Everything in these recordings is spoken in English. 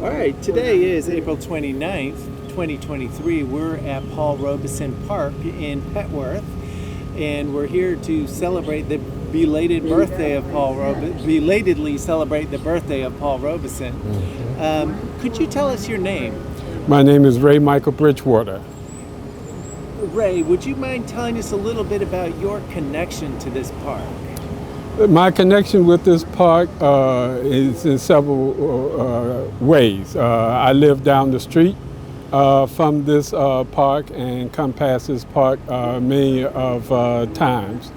All right, today is April 29th, 2023. We're at Paul Robeson Park in Petworth, and we're here to celebrate the belatedly celebrate the birthday of Paul Robeson. Could you tell us your name? My name is Ray Michael Bridgewater. Ray, would you mind telling us a little bit about your connection to this park? My connection with this park is in several ways. I live down the street from this park and come past this park many of times.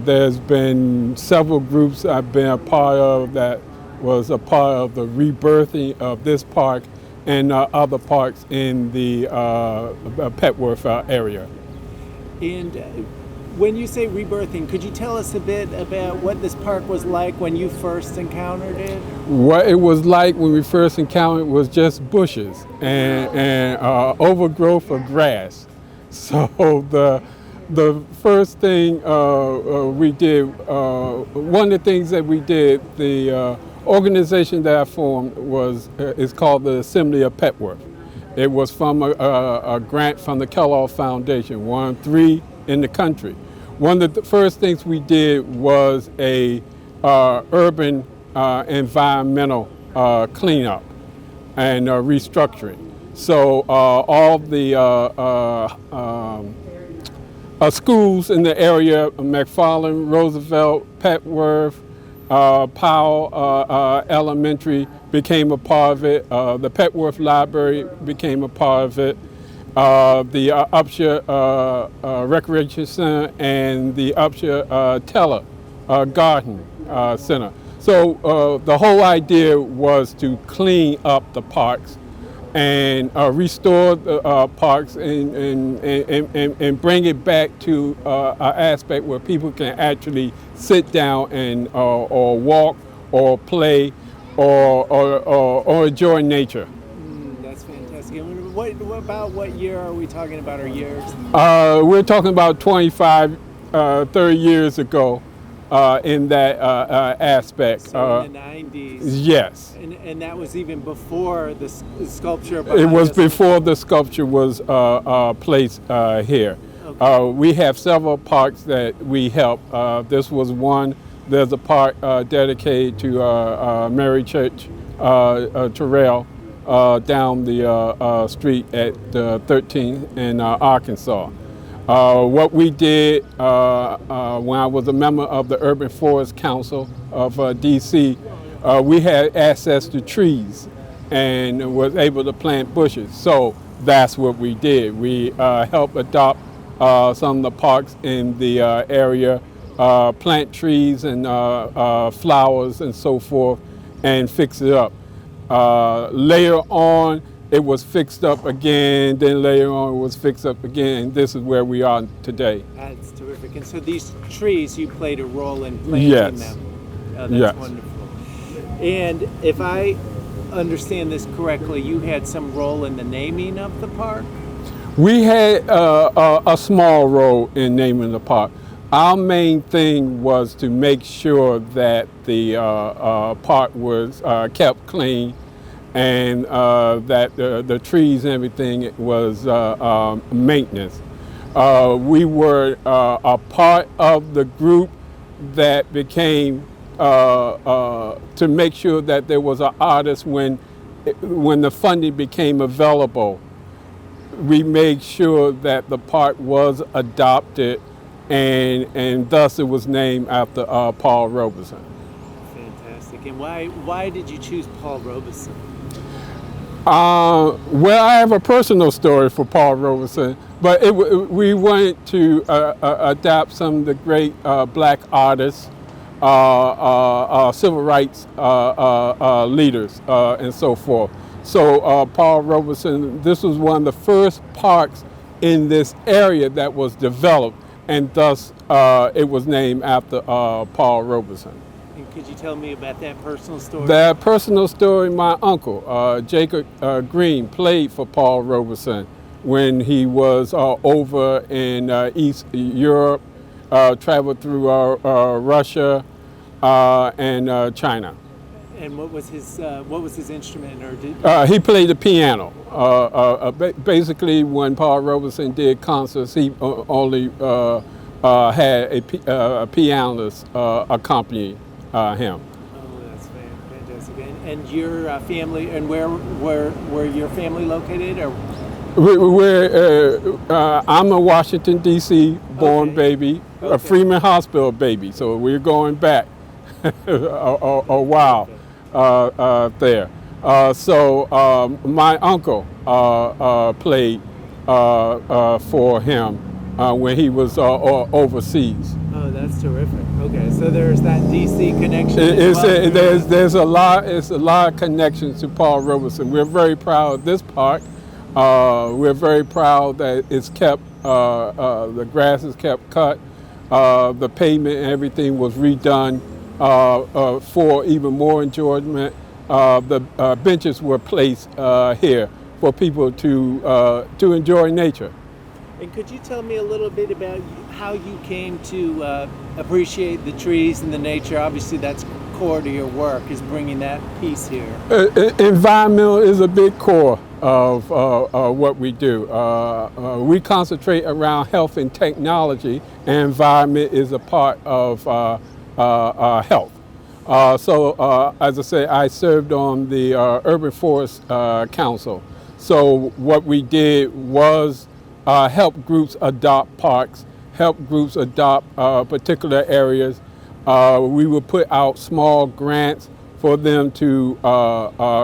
There's been several groups I've been a part of that was a part of the rebirthing of this park and other parks in the Petworth area. And when you say rebirthing, could you tell us a bit about what this park was like when you first encountered it? What it was like when we first encountered it was just bushes and overgrowth of grass. So the first thing we did, one of the things that we did, the organization that I formed is called the Assembly of Petworth. It was from a grant from the Kellogg Foundation, one of 3 in the country. One of the first things we did was a urban environmental cleanup and restructuring. So all the schools in the area, McFarland, Roosevelt, Petworth, Powell Elementary became a part of it. The Petworth Library became a part of it. The Upshur Recreation Center and the Upshur Teller Garden Center. So the whole idea was to clean up the parks and restore the parks and bring it back to an aspect where people can actually sit down and or walk or play or enjoy nature. That's fantastic. And what year are we talking about, or years? We're talking about 25, 30 years ago in that aspect. So in the 90s. Yes. And that was even before the sculpture. It was before the sculpture was placed here. Okay. We have several parks that we help. This was one. There's a park dedicated to Mary Church Terrell down the street at 13th in Arkansas. What we did when I was a member of the Urban Forest Council of DC, we had access to trees and was able to plant bushes. So that's what we did. We helped adopt some of the parks in the area, plant trees and flowers and so forth, and fix it up. Later on, it was fixed up again, then later on it was fixed up again, and this is where we are today. That's terrific. And so these trees, you played a role in planting them. Oh, that's wonderful. And if I understand this correctly, you had some role in the naming of the park? We had a small role in naming the park. Our main thing was to make sure that the park was kept clean and that the trees and everything was maintenance. We were a part of the group that became to make sure that there was an artist when the funding became available. We made sure that the park was adopted, and thus it was named after Paul Robeson. Fantastic. And why did you choose Paul Robeson? Well, I have a personal story for Paul Robeson, but we wanted to adapt some of the great black artists, civil rights leaders, and so forth. So Paul Robeson, this was one of the first parks in this area that was developed, and thus it was named after Paul Robeson. And could you tell me about that personal story? That personal story, my uncle, Jacob Green, played for Paul Robeson when he was over in East Europe, traveled through Russia and China. And what was his instrument, or did he played the piano. Basically, when Paul Robeson did concerts, he only had a pianist accompany him. Oh, that's fantastic. And your family, and where your family located, or? I'm a Washington, D.C. born Okay. baby, Okay. a Freeman Hospital baby, so we're going back a while there. So my uncle played for him when he was overseas. Oh, that's terrific. Okay, so there's that DC connection. As well. There's a lot of connections to Paul Robeson. We're very proud of this park. We're very proud that it's kept, the grass is kept cut, the pavement and everything was redone for even more enjoyment. The benches were placed here for people to enjoy nature. And could you tell me a little bit about how you came to appreciate the trees and the nature? Obviously, that's core to your work, is bringing that piece here. Environmental is a big core of what we do. We concentrate around health and technology, and environment is a part of health. So, as I say, I served on the Urban Forest Council. So what we did was help groups adopt parks, help groups adopt particular areas. We would put out small grants for them to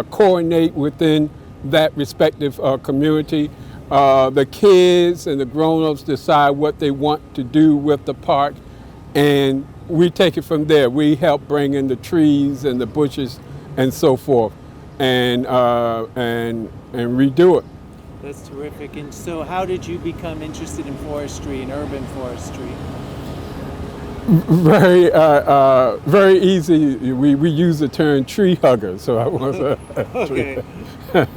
coordinate within that respective community. The kids and the grown-ups decide what they want to do with the park, and we take it from there. We help bring in the trees and the bushes and so forth, and redo it. That's terrific. And so how did you become interested in forestry and urban forestry? Very easy. We use the term tree hugger, so I was a Okay.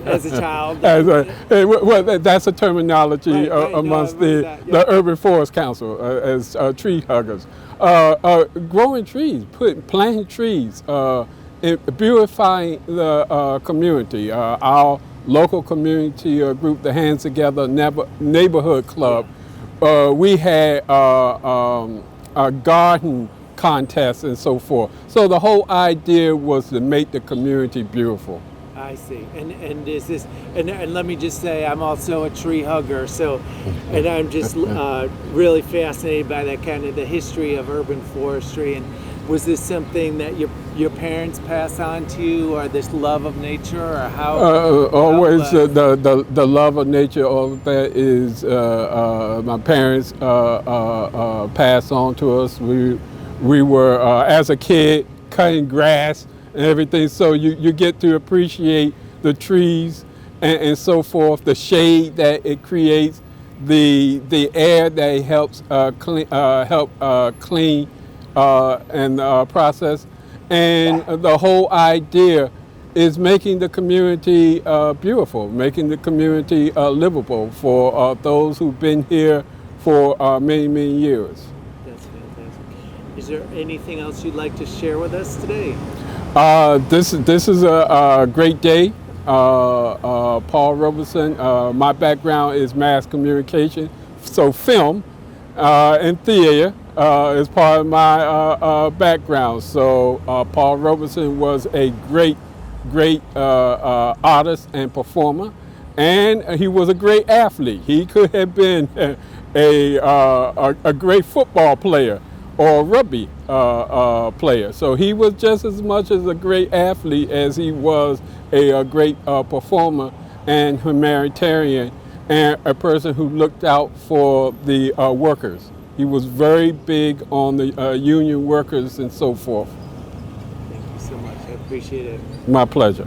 As a child? well, that's a terminology Right. amongst No, the Urban Forest Council as tree huggers. Growing trees, planting trees, beautifying the community. Our local community group, the Hands Together Neighborhood Club, we had a garden contest and so forth. So the whole idea was to make the community beautiful. I see. And is this, and let me just say, I'm also a tree hugger, so, and I'm just really fascinated by that kind of the history of urban forestry. And was this something that your parents pass on to you, or this love of nature, or how? Always the love of nature. All of that is my parents passed on to us. We were as a kid cutting grass and everything, so you get to appreciate the trees and so forth, the shade that it creates, the air that it helps clean and process, and the whole idea is making the community beautiful, making the community livable for those who've been here for many years. That's fantastic. Is there anything else you'd like to share with us today? This is a great day. Paul Robeson, my background is mass communication, so film and theater is part of my background. So Paul Robeson was a great artist and performer, and he was a great athlete. He could have been a great football player or rugby player. So he was just as much as a great athlete as he was a great performer and humanitarian, and a person who looked out for the workers. He was very big on the union workers and so forth. Thank you so much. I appreciate it. My pleasure.